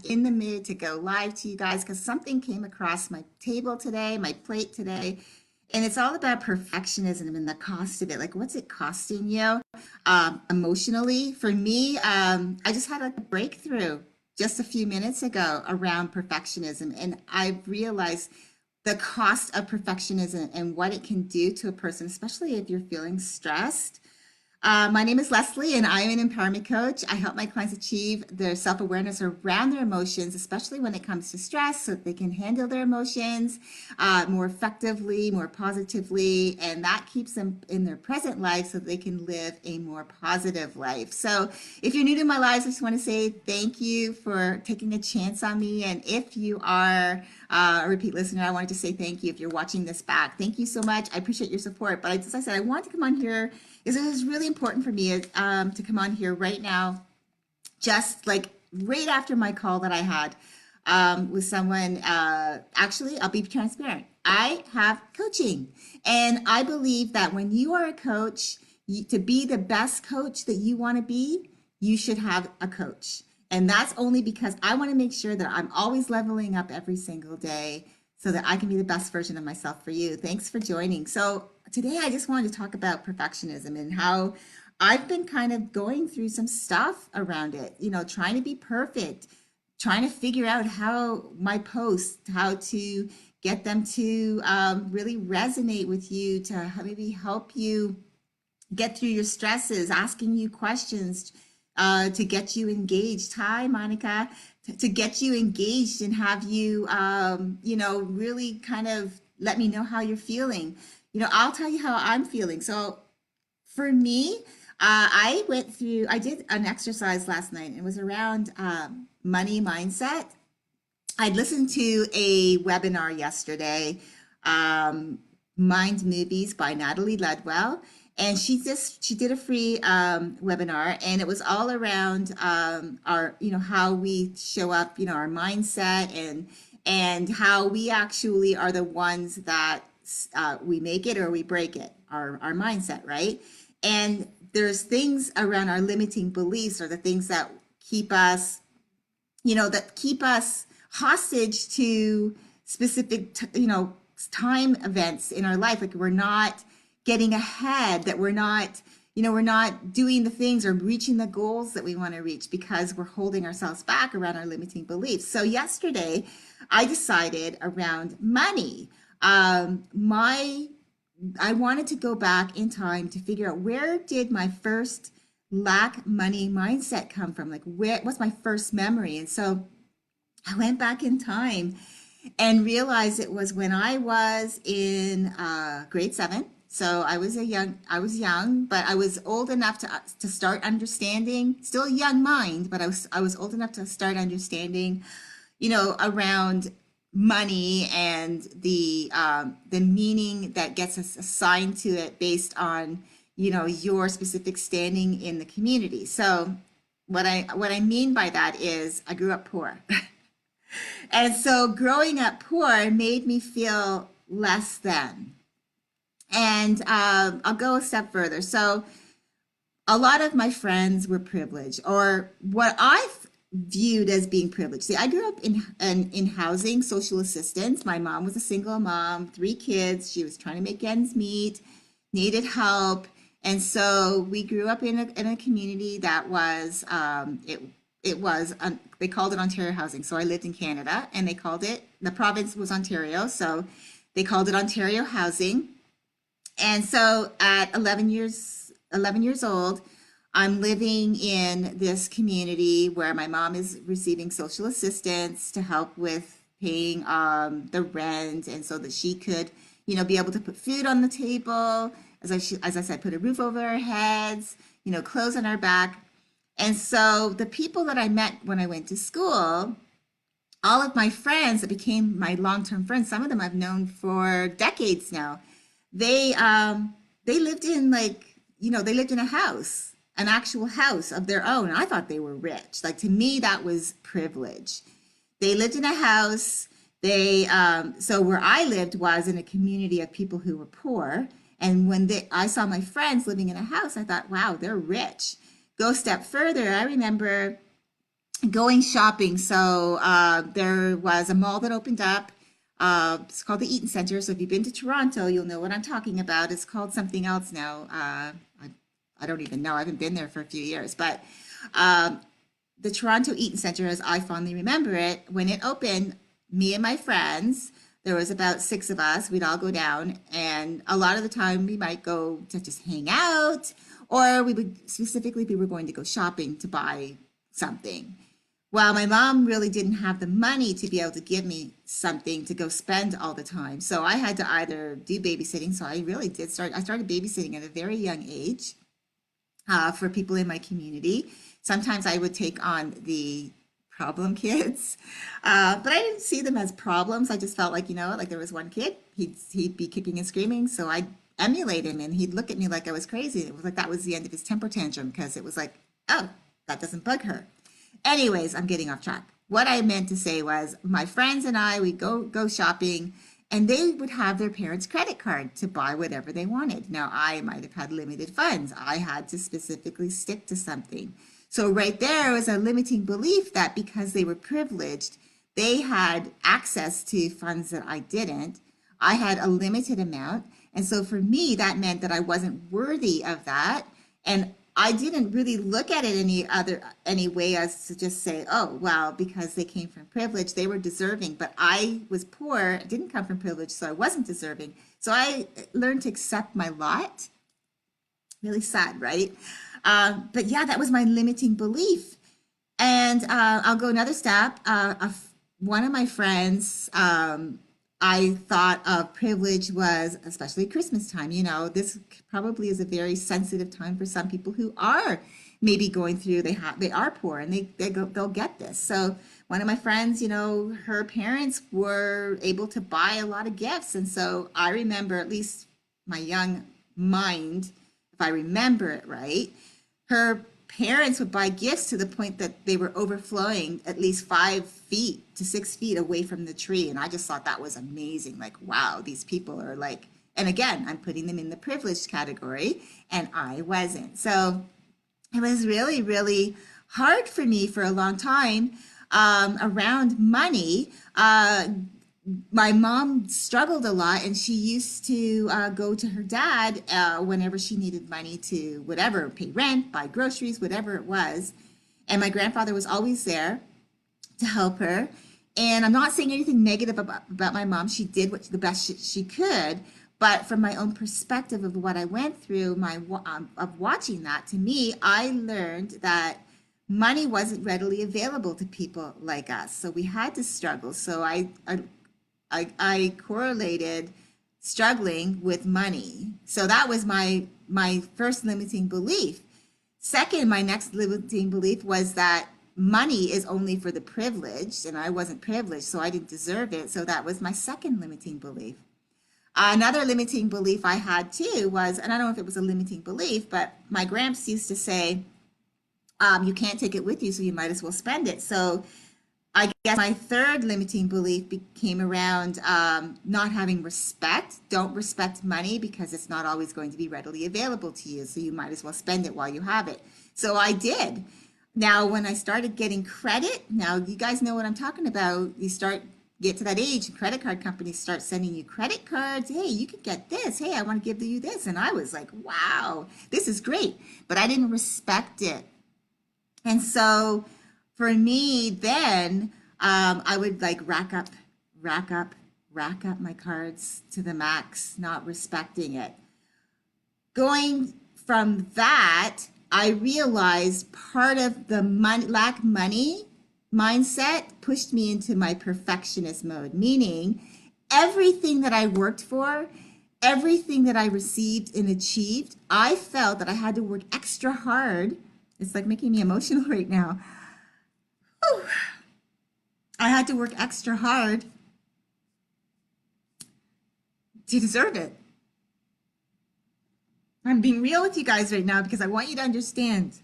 in the mood to go live to you guys because something came across my table today, my plate today, and it's all about perfectionism and the cost of it. Like, what's it costing you emotionally? For me, I just had like a breakthrough just a few minutes ago around perfectionism, and I realized the cost of perfectionism and what it can do to a person, especially if you're feeling stressed. My name is Leslie, and I'm an empowerment coach. I help my clients achieve their self awareness around their emotions, especially when it comes to stress, so that they can handle their emotions more effectively, more positively, and that keeps them in their present life so that they can live a more positive life. So, if you're new to my lives, I just want to say thank you for taking a chance on me. And if you are a repeat listener, I wanted to say thank you if you're watching this back. Thank you so much. I appreciate your support. But as I said, I want to come on here is it was really important for me to come on here right now, just like right after my call that I had with someone. Actually, I'll be transparent. I have coaching, and I believe that when you are a coach, to be the best coach that you want to be, you should have a coach. And that's only because I want to make sure that I'm always leveling up every single day so that I can be the best version of myself for you. Thanks for joining. So, today I just wanted to talk about perfectionism and how I've been kind of going through some stuff around it, trying to be perfect, trying to figure out how my posts, how to get them to really resonate with you, to maybe help you get through your stresses, asking you questions to get you engaged. Hi, Monica. To get you engaged and have you, really kind of let me know how you're feeling. I'll tell you how I'm feeling. So for me, I did an exercise last night. It was around money mindset. I listened to a webinar yesterday, um, Mind Movies by Natalie Ledwell, and she did a free webinar, and it was all around our how we show up, our mindset, and how we actually are the ones that we make it or we break it, our mindset, right? And there's things around our limiting beliefs or the things that keep us that keep us hostage to specific, time events in our life. Like we're not getting ahead, that we're not doing the things or reaching the goals that we want to reach because we're holding ourselves back around our limiting beliefs. So yesterday, I decided around money. My I wanted to go back in time to figure out where did my first lack money mindset come from? Like what's my first memory? And so I went back in time and realized it was when I was in grade seven. So I was young, but I was old enough to start understanding. Still a young mind, but I was old enough to start understanding, around money and the meaning that gets us assigned to it based on your specific standing in the community. So what I mean by that is I grew up poor. And so growing up poor made me feel less than. And I'll go a step further. So a lot of my friends were privileged, or what I viewed as being privileged. See, I grew up in housing, social assistance. My mom was a single mom, three kids. She was trying to make ends meet, needed help, and so we grew up in a community that was it was they called it Ontario housing. So I lived in Canada, and the province was Ontario, so they called it Ontario housing. And so at 11 years old, I'm living in this community where my mom is receiving social assistance to help with paying the rent, and so that she could, be able to put food on the table, as I said, put a roof over our heads, clothes on our back. And so the people that I met when I went to school, all of my friends that became my long-term friends, some of them I've known for decades now, they lived in they lived in a house, an actual house of their own. I thought they were rich. Like to me, that was privilege. They lived in a house. So where I lived was in a community of people who were poor. And I saw my friends living in a house, I thought, wow, they're rich. Go a step further. I remember going shopping. So there was a mall that opened up. It's called the Eaton Center. So if you've been to Toronto, you'll know what I'm talking about. It's called something else now. I don't even know. I haven't been there for a few years. But the Toronto Eaton Center, as I fondly remember it, when it opened, me and my friends, there was about six of us, we'd all go down, and a lot of the time we might go to just hang out, or we would specifically, we were going to go shopping to buy something. Well, my mom really didn't have the money to be able to give me something to go spend all the time. So I had to either do babysitting. So I really did start, I started babysitting at a very young age for people in my community. Sometimes I would take on the problem kids, but I didn't see them as problems. I just felt like, like there was one kid, he'd be kicking and screaming, so I'd emulate him, and he'd look at me like I was crazy. It was like that was the end of his temper tantrum because it was like, oh, that doesn't bug her. Anyways, I'm getting off track. What I meant to say was my friends and I, we go shopping, and they would have their parents' credit card to buy whatever they wanted. Now, I might have had limited funds. I had to specifically stick to something. So right there was a limiting belief that because they were privileged, they had access to funds that I didn't. I had a limited amount. And so for me, that meant that I wasn't worthy of that. And I didn't really look at it any way as to just say, oh, well, because they came from privilege, they were deserving. But I was poor, didn't come from privilege, so I wasn't deserving. So I learned to accept my lot. Really sad, right? But yeah, that was my limiting belief. And I'll go another step. One of my friends, I thought of privilege was especially Christmas time. This probably is a very sensitive time for some people who are maybe going through. They are poor, and they'll get this. So one of my friends, her parents were able to buy a lot of gifts, and so I remember, at least my young mind, if I remember it right, her parents would buy gifts to the point that they were overflowing at least 5 feet to 6 feet away from the tree. And I just thought that was amazing. Like, wow, these people are like, and again, I'm putting them in the privileged category, and I wasn't. So it was really, really hard for me for a long time around money. My mom struggled a lot, and she used to go to her dad whenever she needed money to whatever, pay rent, buy groceries, whatever it was. And my grandfather was always there to help her. And I'm not saying anything negative about my mom. She did the best she could. But from my own perspective of what I went through, of watching that, to me, I learned that money wasn't readily available to people like us. So we had to struggle. So I correlated struggling with money. So that was my first limiting belief. Second, my next limiting belief was that money is only for the privileged, and I wasn't privileged, so I didn't deserve it. So that was my second limiting belief. Another limiting belief I had too was, and I don't know if it was a limiting belief, but my gramps used to say, you can't take it with you, so you might as well spend it. So I guess my third limiting belief came around not having respect. Don't respect money because it's not always going to be readily available to you. So you might as well spend it while you have it. So I did. Now, when I started getting credit, now you guys know what I'm talking about. Get to that age, and credit card companies start sending you credit cards. Hey, you could get this. Hey, I want to give you this. And I was like, wow, this is great. But I didn't respect it. And so for me, then I would like rack up, rack up my cards to the max, not respecting it. Going from that, I realized part of the lack money mindset pushed me into my perfectionist mode, meaning everything that I worked for, everything that I received and achieved, I felt that I had to work extra hard. It's like making me emotional right now. Whew. I had to work extra hard to deserve it. I'm being real with you guys right now because I want you to understand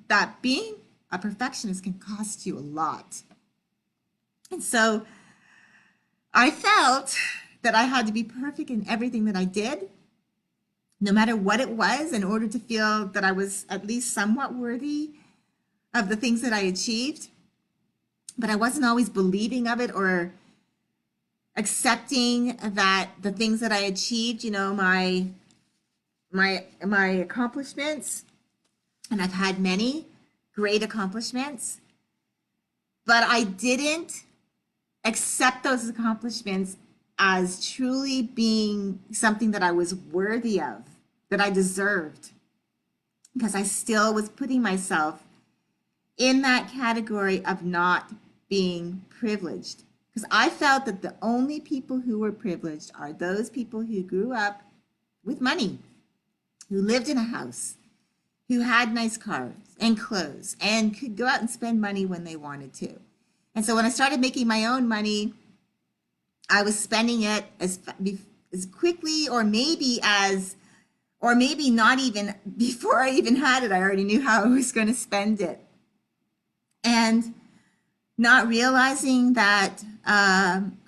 that being a perfectionist can cost you a lot. And so I felt that I had to be perfect in everything that I did, no matter what it was, in order to feel that I was at least somewhat worthy of the things that I achieved. but I wasn't always believing of it or accepting that the things that I achieved, my accomplishments, and I've had many great accomplishments, but I didn't accept those accomplishments as truly being something that I was worthy of, that I deserved, because I still was putting myself in that category of not being privileged. Because I felt that the only people who were privileged are those people who grew up with money, who lived in a house, who had nice cars and clothes, and could go out and spend money when they wanted to. And so when I started making my own money, I was spending it as quickly, or maybe not even before I even had it. I already knew how I was going to spend it. And not realizing that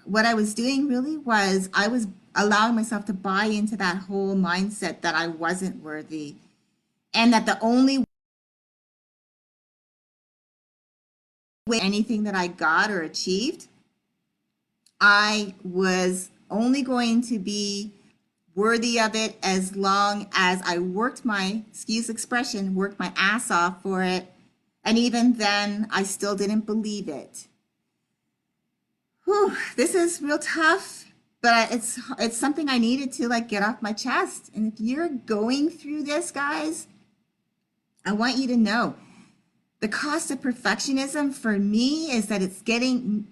what I was doing really was I was allowing myself to buy into that whole mindset that I wasn't worthy, and that the only way anything that I got or achieved, I was only going to be worthy of it as long as I worked my, excuse expression, worked my ass off for it. And even then, I still didn't believe it. Whew, this is real tough, but it's something I needed to like get off my chest. And if you're going through this, guys, I want you to know the cost of perfectionism for me is that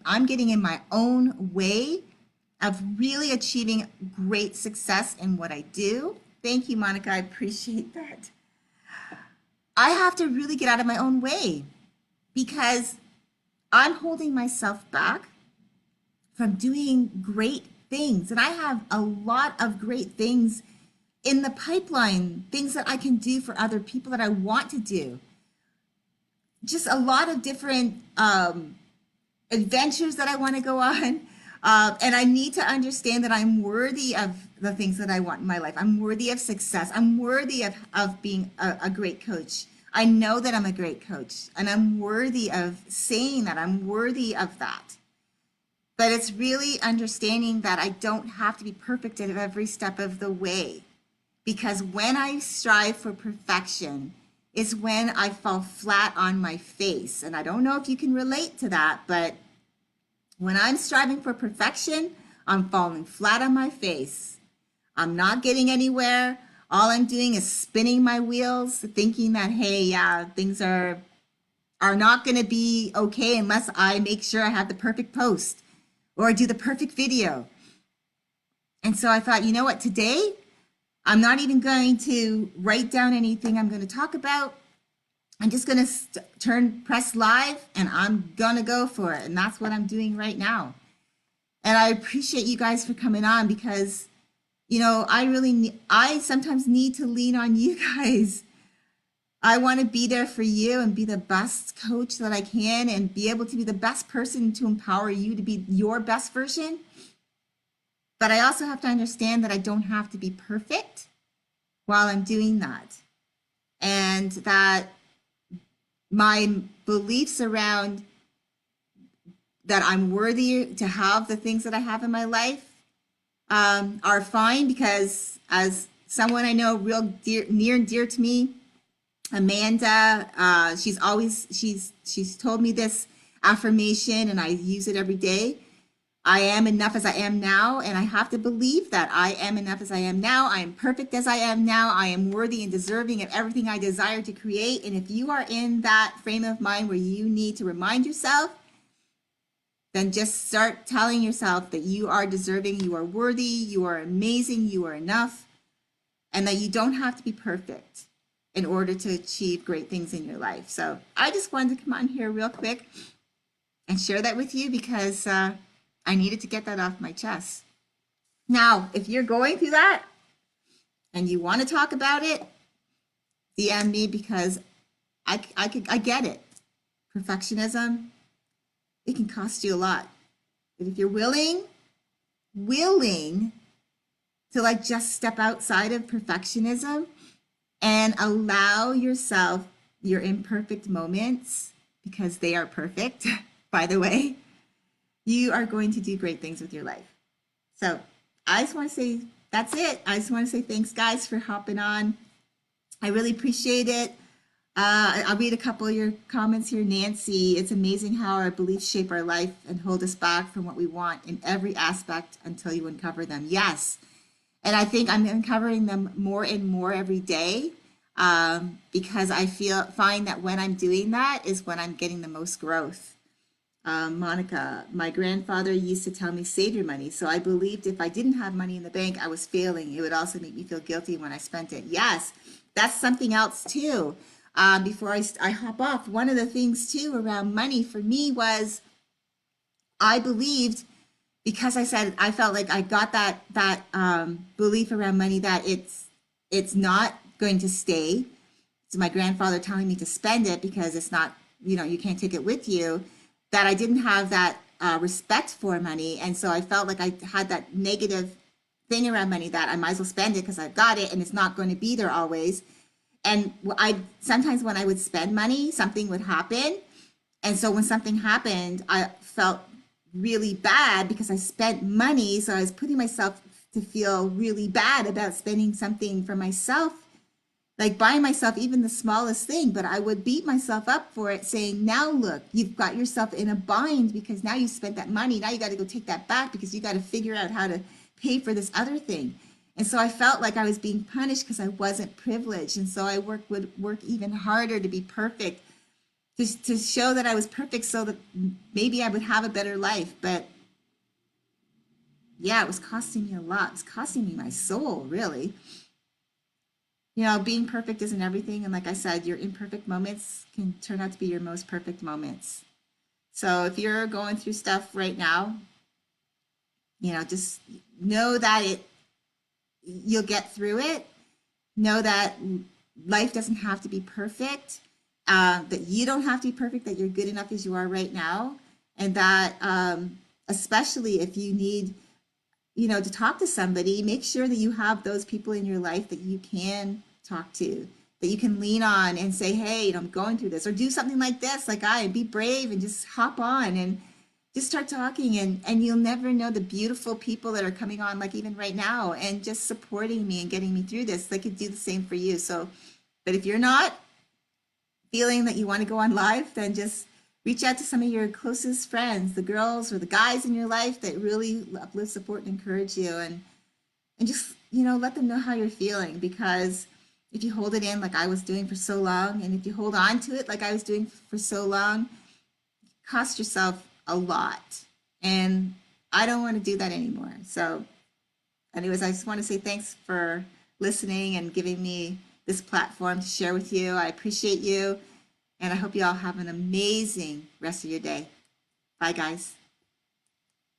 I'm getting in my own way of really achieving great success in what I do. Thank you, Monica. I appreciate that. I have to really get out of my own way because I'm holding myself back from doing great things. And I have a lot of great things in the pipeline, things that I can do for other people that I want to do. Just a lot of different adventures that I want to go on. And I need to understand that I'm worthy of the things that I want in my life. I'm worthy of success. I'm worthy of being a great coach. I know that I'm a great coach, and I'm worthy of saying that. I'm worthy of that. But it's really understanding that I don't have to be perfect at every step of the way. Because when I strive for perfection, is when I fall flat on my face. And I don't know if you can relate to that, but when I'm striving for perfection, I'm falling flat on my face. I'm not getting anywhere. All I'm doing is spinning my wheels, thinking that, hey, yeah, things are not going to be okay unless I make sure I have the perfect post or do the perfect video. And so I thought, you know what, today I'm not even going to write down anything I'm going to talk about. I'm just going to press live, and I'm going to go for it. And that's what I'm doing right now. And I appreciate you guys for coming on because, I sometimes need to lean on you guys. I want to be there for you and be the best coach that I can and be able to be the best person to empower you to be your best version. But I also have to understand that I don't have to be perfect while I'm doing that. And that my beliefs around that I'm worthy to have the things that I have in my life are fine because as someone I know real dear, near and dear to me, Amanda, she's told me this affirmation and I use it every day. I am enough as I am now, and I have to believe that I am enough as I am now. I am perfect as I am now. I am worthy and deserving of everything I desire to create. And if you are in that frame of mind where you need to remind yourself, then just start telling yourself that you are deserving, you are worthy, you are amazing, you are enough, and that you don't have to be perfect in order to achieve great things in your life. So I just wanted to come on here real quick and share that with you because I needed to get that off my chest. Now, if you're going through that and you want to talk about it, DM me because I get it. Perfectionism, it can cost you a lot. But if you're willing to like just step outside of perfectionism and allow yourself your imperfect moments because they are perfect. by the way, you are going to do great things with your life. So I just want to say that's it. I just want to say thanks, guys, for hopping on. I really appreciate it. I'll read a couple of your comments here. Nancy, it's amazing how our beliefs shape our life and hold us back from what we want in every aspect until you uncover them. Yes. And I think I'm uncovering them more and more every day, because find that when I'm doing that is when I'm getting the most growth. Monica, my grandfather used to tell me, save your money. So I believed if I didn't have money in the bank, I was failing. It would also make me feel guilty when I spent it. Yes, that's something else too. Before I hop off, one of the things too around money for me was I believed, because I said I felt like I got that belief around money that it's not going to stay. So my grandfather telling me to spend it because it's not, you can't take it with you. That I didn't have that respect for money, and so I felt like I had that negative thing around money that I might as well spend it because I've got it and it's not going to be there always. And I sometimes when I would spend money, something would happen, and so when something happened, I felt really bad because I spent money. So I was putting myself to feel really bad about spending something for myself, like buying myself even the smallest thing. But I would beat myself up for it, saying, now look, you've got yourself in a bind because now you spent that money. Now you got to go take that back because you got to figure out how to pay for this other thing. And so I felt like I was being punished because I wasn't privileged. And so would work even harder to be perfect, to show that I was perfect so that maybe I would have a better life. But yeah, it was costing me a lot. It was costing me my soul, really. Being perfect isn't everything. And like I said, your imperfect moments can turn out to be your most perfect moments. So if you're going through stuff right now, just know that you'll get through it. Know that life doesn't have to be perfect, that you don't have to be perfect, that you're good enough as you are right now. And that, especially if you need, to talk to somebody, make sure that you have those people in your life that you can talk to, that you can lean on and say, hey, I'm going through this, or do something like this, like be brave and just hop on and just start talking. And you'll never know the beautiful people that are coming on, like even right now, and just supporting me and getting me through this. They could do the same for you. So, but if you're not feeling that you want to go on live, then just reach out to some of your closest friends, the girls or the guys in your life that really uplift, support, and encourage you, and just let them know how you're feeling. Because if you hold it in like I was doing for so long, and if you hold on to it like I was doing for so long, it cost yourself a lot. And I don't want to do that anymore. So anyways, I just want to say thanks for listening and giving me this platform to share with you. I appreciate you. And I hope you all have an amazing rest of your day. Bye, guys.